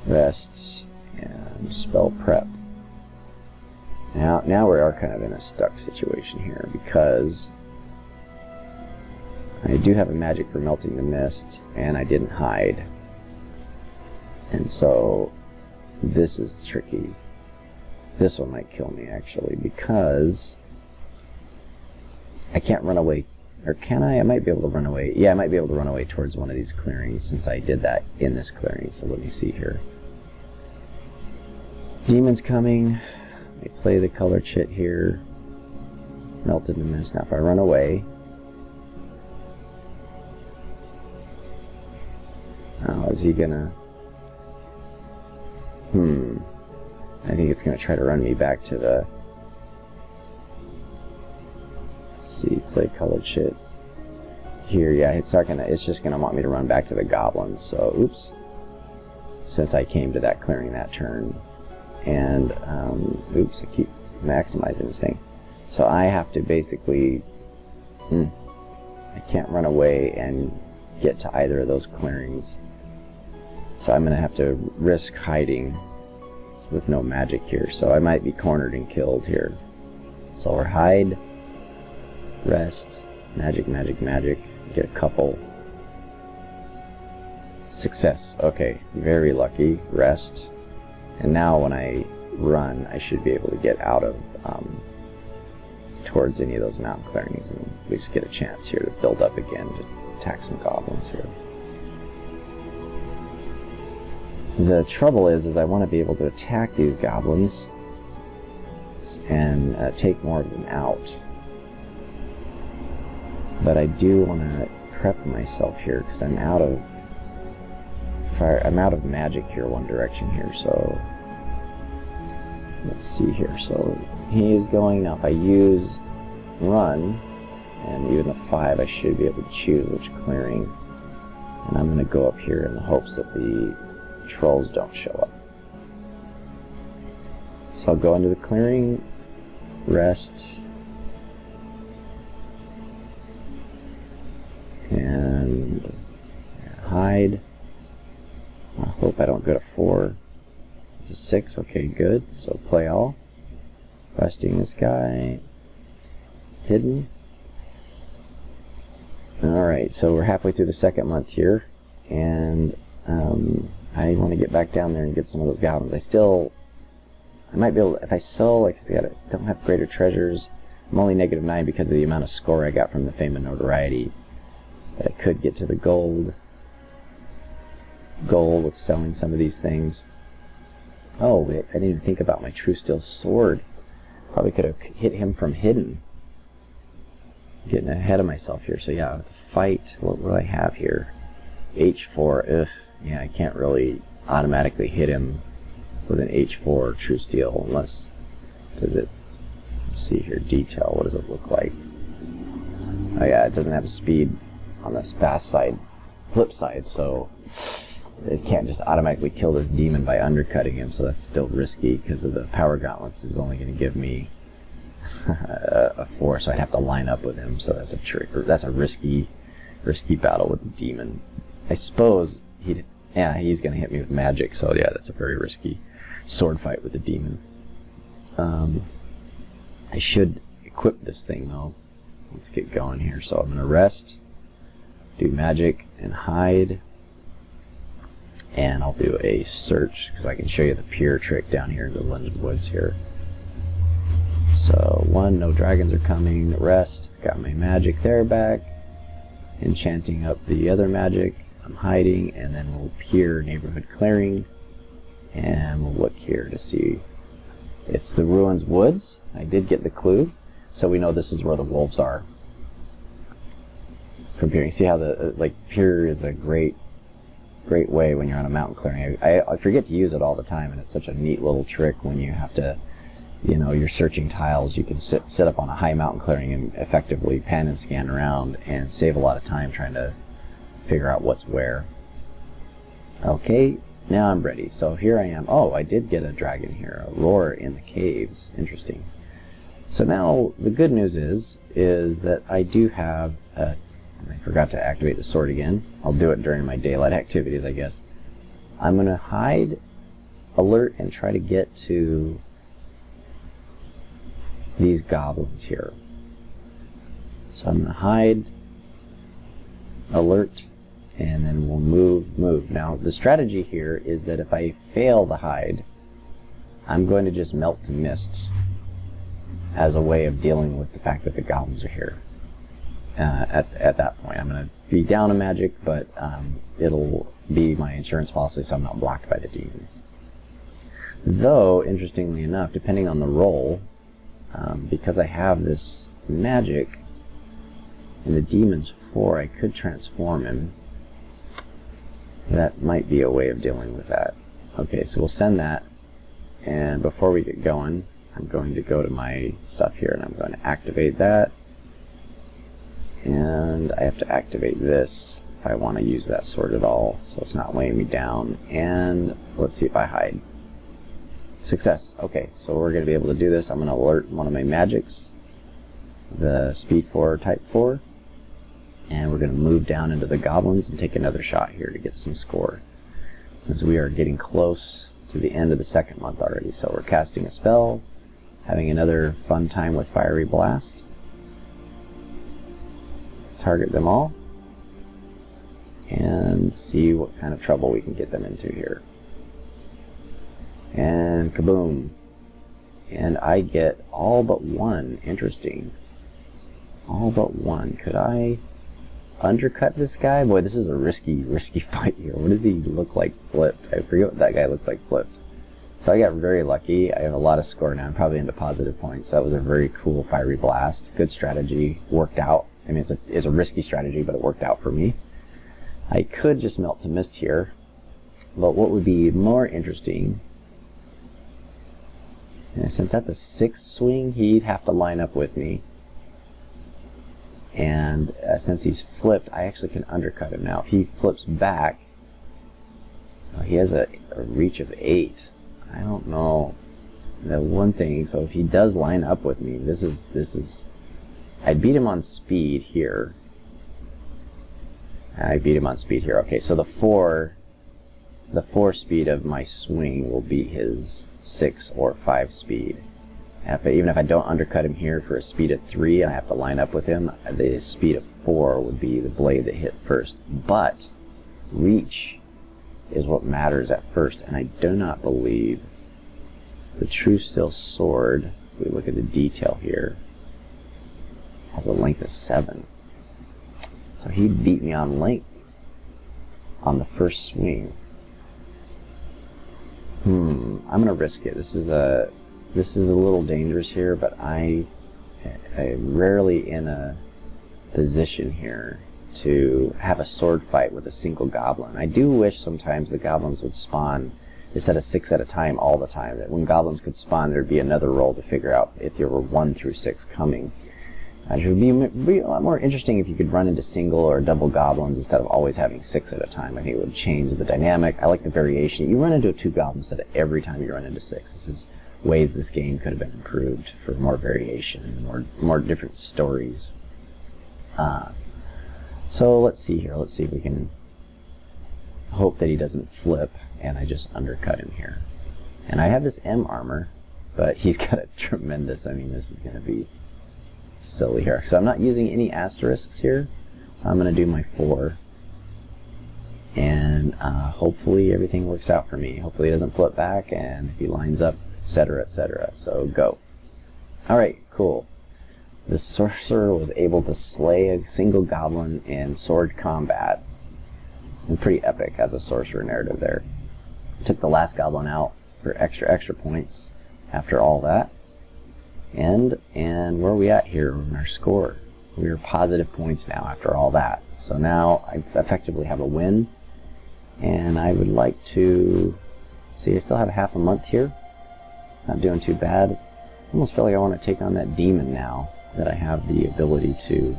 Rest, and spell prep. Now we are kind of in a stuck situation here, because I do have a magic for melting the mist, and I didn't hide. And so... this is tricky. This one might kill me, actually, because I can't run away. Or can I? I might be able to run away. Yeah, I might be able to run away towards one of these clearings, since I did that in this clearing. So let me see here. Demon's coming. I play the color chit here. Melted the mist. Now if I run away... oh, is he gonna... I think it's going to try to run me back to the... let's see, play colored shit. Here, yeah, it's just going to want me to run back to the goblins, so, oops. Since I came to that clearing that turn. And, oops, I keep maximizing this thing. So I have to basically... I can't run away and get to either of those clearings. So I'm going to have to risk hiding with no magic here. So I might be cornered and killed here. So we're hide, rest, magic, magic, magic. Get a couple. Success. Okay, very lucky. Rest. And now when I run, I should be able to get out of towards any of those mountain clearings and at least get a chance here to build up again to attack some goblins here. The trouble is I want to be able to attack these goblins and take more of them out. But I do want to prep myself here because I'm out of fire. I'm out of magic here, one direction here. So let's see here. So he is going now. If I use run, and even a 5 I should be able to choose which clearing. And I'm going to go up here in the hopes that the trolls don't show up. So I'll go into the clearing, rest, and hide. I hope I don't go to 4. It's a 6, okay, good. So play all. Resting this guy. Hidden. Alright, so we're halfway through the second month here, and I want to get back down there and get some of those goblins. I might be able to, if I sell, like I said, I don't have greater treasures. I'm only -9 because of the amount of score I got from the Fame and Notoriety. But I could get to the goal with selling some of these things. Oh, wait, I didn't even think about my TrueSteel sword. Probably could have hit him from hidden. Getting ahead of myself here. So yeah, with the fight, what do I have here? H4. Ugh. Yeah, I can't really automatically hit him with an H4 TrueSteel unless, does it, let's see here, detail, what does it look like? Oh yeah, it doesn't have a speed on this fast side, flip side, so it can't just automatically kill this demon by undercutting him, so that's still risky because of the power gauntlets is only going to give me a 4, so I'd have to line up with him, so that's a trick, or that's a risky battle with the demon. I suppose he's going to hit me with magic, so yeah, that's a very risky sword fight with the demon. I should equip this thing though. Let's get going here. So I'm going to rest, do magic, and hide. And I'll do a search, because I can show you the pure trick down here in the Dwelling and Woods here. So, 1, no dragons are coming. Rest, got my magic there back. Enchanting up the other magic. I'm hiding, and then we'll peer neighborhood clearing. And we'll look here to see. It's the Ruins Woods. I did get the clue, so we know this is where the wolves are. From peering, see how the peer is a great way when you're on a mountain clearing. I forget to use it all the time, and it's such a neat little trick when you have to, you're searching tiles. You can sit up on a high mountain clearing and effectively pan and scan around and save a lot of time trying to figure out what's where. Okay, now I'm ready. So here I am. Oh, I did get a dragon here, a roar in the caves. Interesting. So now the good news is that I do have a, I forgot to activate the sword again. I'll do it during my daylight activities, I guess. I'm going to hide, alert, and try to get to these goblins here. So I'm going to hide, alert, and then we'll move. Now, the strategy here is that if I fail to hide, I'm going to just melt to mist as a way of dealing with the fact that the goblins are here. At that point, I'm going to be down a magic, but it'll be my insurance policy, so I'm not blocked by the demon. Though, interestingly enough, depending on the roll, because I have this magic, and the demon's 4, I could transform him. That might be a way of dealing with that. Okay, so we'll send that, and before we get going, I'm going to go to my stuff here, and I'm going to activate that. And I have to activate this if I want to use that sword at all, so it's not weighing me down. And let's see if I hide. Success. Okay, so we're going to be able to do this. I'm going to alert one of my magics, the speed 4 type 4, and we're going to move down into the goblins and take another shot here to get some score, since we are getting close to the end of the second month already. So we're casting a spell, having another fun time with Fiery Blast. Target them all and see what kind of trouble we can get them into here. And kaboom. And I get all but 1. Interesting. All but 1. Could I undercut this guy? Boy, this is a risky fight here. What does he look like flipped? I forget what that guy looks like flipped. So I got very lucky. I have a lot of score now. I'm probably into positive points. That was a very cool Fiery Blast. Good strategy. Worked out. I mean, it's a risky strategy, but it worked out for me. I could just melt to mist here, but what would be more interesting, and since that's a 6 swing, he'd have to line up with me. And since he's flipped, I actually can undercut him now. If he flips back, he has a reach of 8. I don't know. The one thing, so if he does line up with me, this is I'd beat him on speed here. I beat him on speed here. Okay, so the 4 speed of my swing will be his 6 or 5 speed. Even if I don't undercut him here for a speed of 3, I have to line up with him. The speed of 4 would be the blade that hit first. But reach is what matters at first, and I do not believe the TrueSteel sword, if we look at the detail here, has a length of 7. So he beat me on length on the first swing. I'm gonna risk it. This is a little dangerous here, but I'm rarely in a position here to have a sword fight with a single goblin. I do wish sometimes the goblins would spawn instead of 6 at a time all the time. That when goblins could spawn, there'd be another roll to figure out if there were 1 through 6 coming. It would be a lot more interesting if you could run into single or double goblins instead of always having 6 at a time. I think it would change the dynamic. I like the variation. You run into 2 goblins instead of every time you run into 6. This is ways this game could have been improved for more variation and more different stories. So let's see here. Let's see if we can hope that he doesn't flip and I just undercut him here. And I have this M armor, but he's got a tremendous, I mean, this is going to be silly here. So I'm not using any asterisks here, so I'm going to do my 4. And hopefully everything works out for me. Hopefully he doesn't flip back and he lines up, etc., etc. So go. Alright, cool. The Sorcerer was able to slay a single goblin in sword combat. And pretty epic as a Sorcerer narrative there. Took the last goblin out for extra points after all that. And where are we at here in our score? We're positive points now after all that. So now I effectively have a win. And I would like to see, I still have half a month here. Not doing too bad. I almost feel like I want to take on that demon now that I have the ability to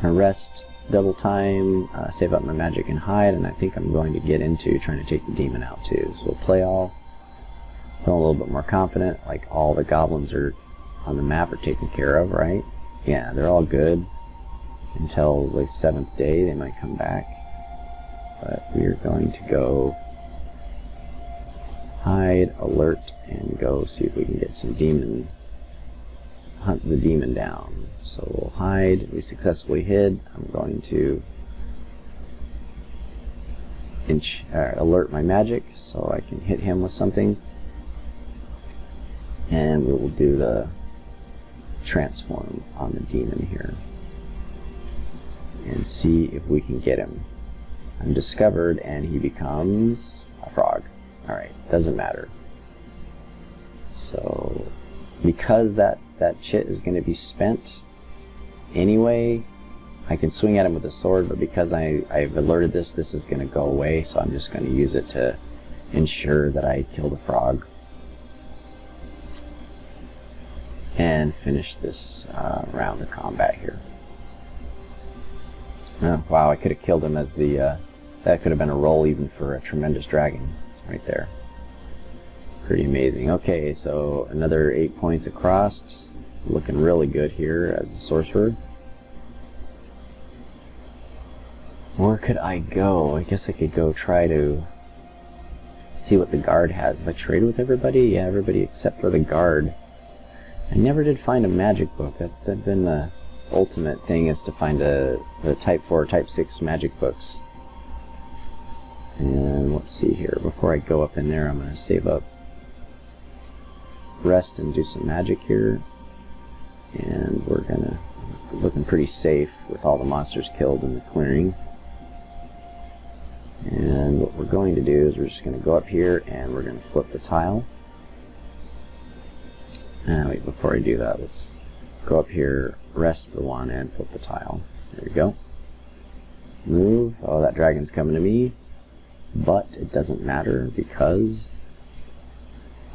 rest, double time, save up my magic and hide, and I think I'm going to get into trying to take the demon out too. So we'll play all. Feel a little bit more confident, like all the goblins are on the map are taken care of, right? Yeah, they're all good until the 7th day. They might come back. But we are going to go hide, alert, and go see if we can get some demon, hunt the demon down. So we'll hide. We successfully hid. I'm going to alert my magic so I can hit him with something. And we will do the transform on the demon here and see if we can get him. Undiscovered, and he becomes a frog. Alright, doesn't matter. So, because that chit is going to be spent anyway, I can swing at him with a sword, but because I've alerted this is going to go away, so I'm just going to use it to ensure that I kill the frog. And finish this round of combat here. Oh, wow, I could have killed him as the... that could have been a roll even for a tremendous dragon right there. Pretty amazing. Okay, so another 8 points across. Looking really good here as the Sorcerer. Where could I go? I guess I could go try to see what the guard has. If I trade with everybody? Yeah, everybody except for the guard. I never did find a magic book. That'd been the ultimate thing, is to find the Type 4 or Type 6 magic books. And let's see here. Before I go up in there, I'm going to save up, rest, and do some magic here. And we're going to looking pretty safe with all the monsters killed in the clearing. And what we're going to do is we're just going to go up here and we're going to flip the tile. Wait, before I do that, let's go up here, rest the one, and flip the tile. There we go. Move. Oh, that dragon's coming to me. But it doesn't matter because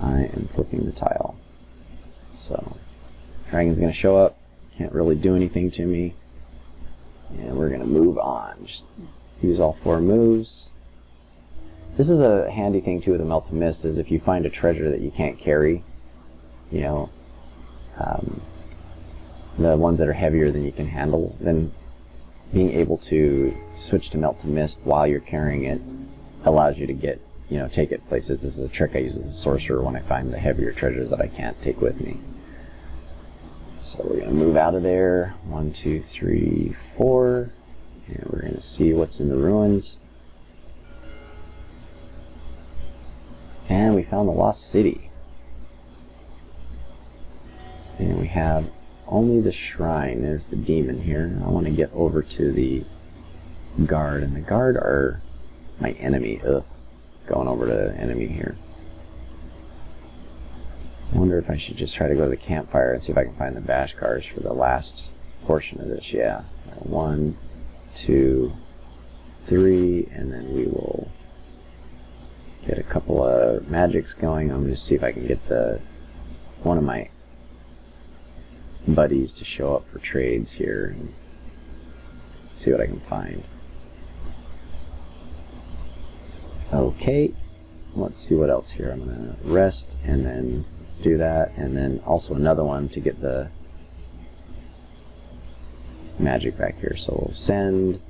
I am flipping the tile. So, dragon's going to show up, can't really do anything to me. And we're going to move on. Just use all 4 moves. This is a handy thing too with the Melt to Mist, is if you find a treasure that you can't carry, you know, the ones that are heavier than you can handle, then being able to switch to Melt to Mist while you're carrying it allows you to get, you know, take it places. This is a trick I use with the Sorcerer when I find the heavier treasures that I can't take with me. So we're going to move out of there. 1, 2, 3, 4. And we're going to see what's in the ruins. And we found the Lost City. And we have only the shrine. There's the demon here. I want to get over to the guard. And the guard are my enemy. Ugh. Going over to enemy here. I wonder if I should just try to go to the campfire and see if I can find the bash cars for the last portion of this. Yeah. 1, 2, 3, and then we will get a couple of magics going. I'm going to see if I can get one of my buddies to show up for trades here and see what I can find. Okay, let's see what else here. I'm going to rest and then do that, and then also another one to get the magic back here. So we'll send,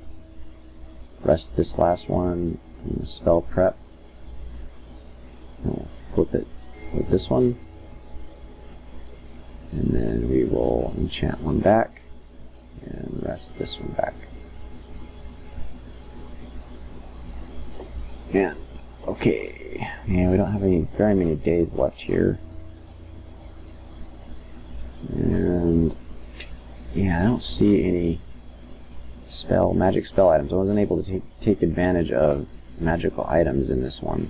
rest this last one, and spell prep. We'll flip it with this one, and then we will enchant one back and rest this one back. And okay, yeah, we don't have very many days left here, and yeah, I don't see any magic spell items. I wasn't able to take advantage of magical items in this one.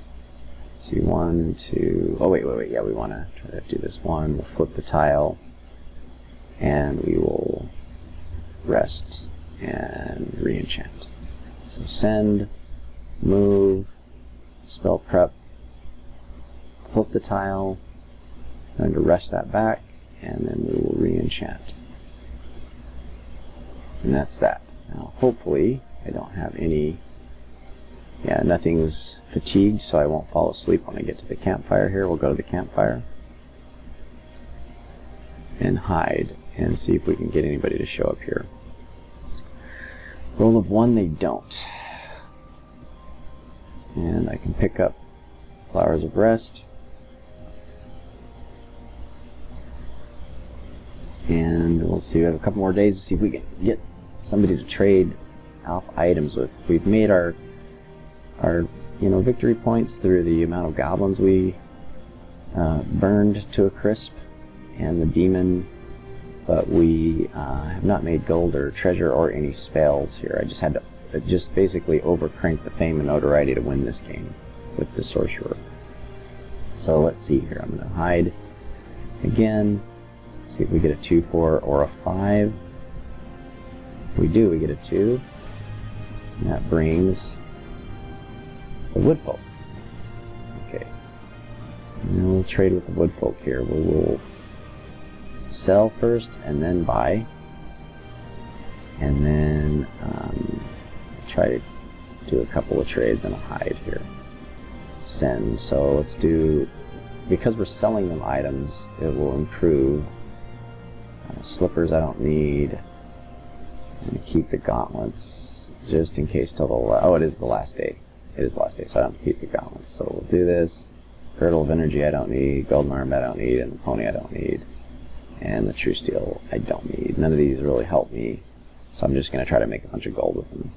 See, 1, 2. Oh wait, yeah, we want to try to do this one. We'll flip the tile, and we will rest and re-enchant. So send, move, spell prep, flip the tile, going to rest that back, and then we will re-enchant. And that's that. Now hopefully I don't have any, yeah, nothing's fatigued, so I won't fall asleep when I get to the campfire here. We'll go to the campfire and hide and see if we can get anybody to show up here. Roll of 1, they don't. And I can pick up Flowers of Rest. And we'll see, we have a couple more days to see if we can get somebody to trade off items with. We've made our victory points through the amount of goblins we burned to a crisp and the demon, but we have not made gold or treasure or any spells here. I just had to basically overcrank the fame and notoriety to win this game with the Sorcerer. So let's see here. I'm going to hide again, see if we get a 2, 4, or a 5. We do, we get a 2. And that brings the Woodfolk. Okay. And then we'll trade with the Woodfolk here. We'll sell first and then buy. And then try to do a couple of trades and I'll hide here. Send. So let's do, because we're selling them items, it will improve. Slippers I don't need. I'm going to keep the gauntlets just in case till the it is the last day. It is the last day, so I don't keep the gauntlets. So we'll do this. Girdle of Energy I don't need. Golden Arm I don't need. And the Pony I don't need. And the TrueSteel I don't need. None of these really help me, so I'm just going to try to make a bunch of gold with them.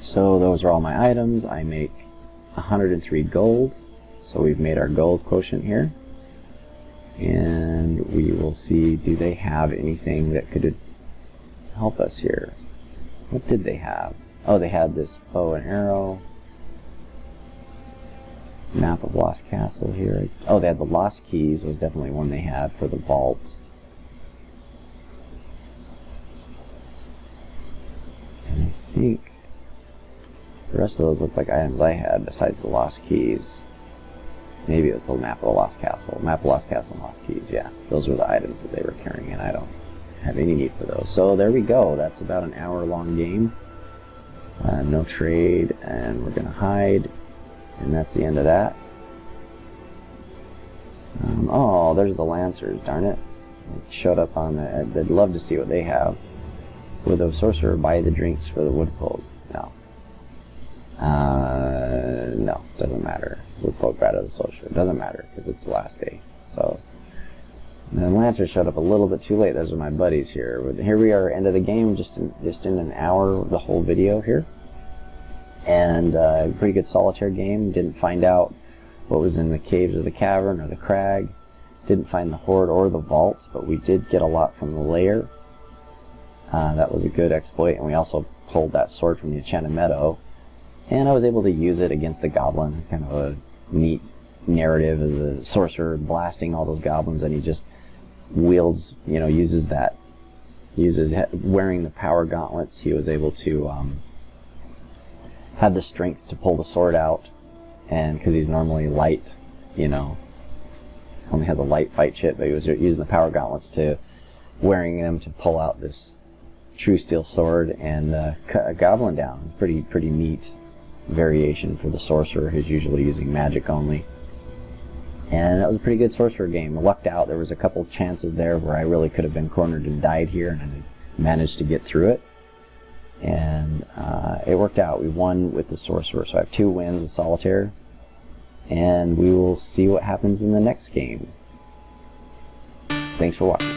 So those are all my items. I make 103 gold. So we've made our gold quotient here. And we will see, do they have anything that could help us here? What did they have? Oh, they had this bow and arrow. Map of Lost Castle here. Oh, they had the Lost Keys, was definitely one they had for the vault. And I think the rest of those look like items I had besides the Lost Keys. Maybe it was the Map of the Lost Castle. Map of the Lost Castle and Lost Keys, yeah. Those were the items that they were carrying, and I don't have any need for those. So there we go. That's about an hour-long game. No trade, and we're going to hide. And that's the end of that. Oh, there's the Lancers, darn it. It showed up on the... I'd love to see what they have. Would the Sorcerer buy the drinks for the Woodfolk? No. No, doesn't matter. Woodfolk better than the Sorcerer. Doesn't matter, because it's the last day. So, and then Lancer showed up a little bit too late. Those are my buddies here. Here we are, end of the game, just in an hour, the whole video here. And pretty good solitaire game. Didn't find out what was in the caves of the cavern or the crag. Didn't find the hoard or the vaults, but we did get a lot from the Lair. That was a good exploit, and we also pulled that sword from the Enchanted Meadow. And I was able to use it against a goblin. Kind of a neat narrative as a sorcerer blasting all those goblins, and he just wields, uses wearing the power gauntlets. He was able to have the strength to pull the sword out, and because he's normally light, only has a light fight chit, but he was using the power gauntlets to wearing them to pull out this TrueSteel sword and cut a goblin down. Pretty neat variation for the sorcerer who's usually using magic only. And that was a pretty good sorcerer game. I lucked out. There was a couple chances there where I really could have been cornered and died here, and I managed to get through it. And it worked out. We won with the sorcerer, so I have 2 wins with solitaire. And we will see what happens in the next game. Thanks for watching.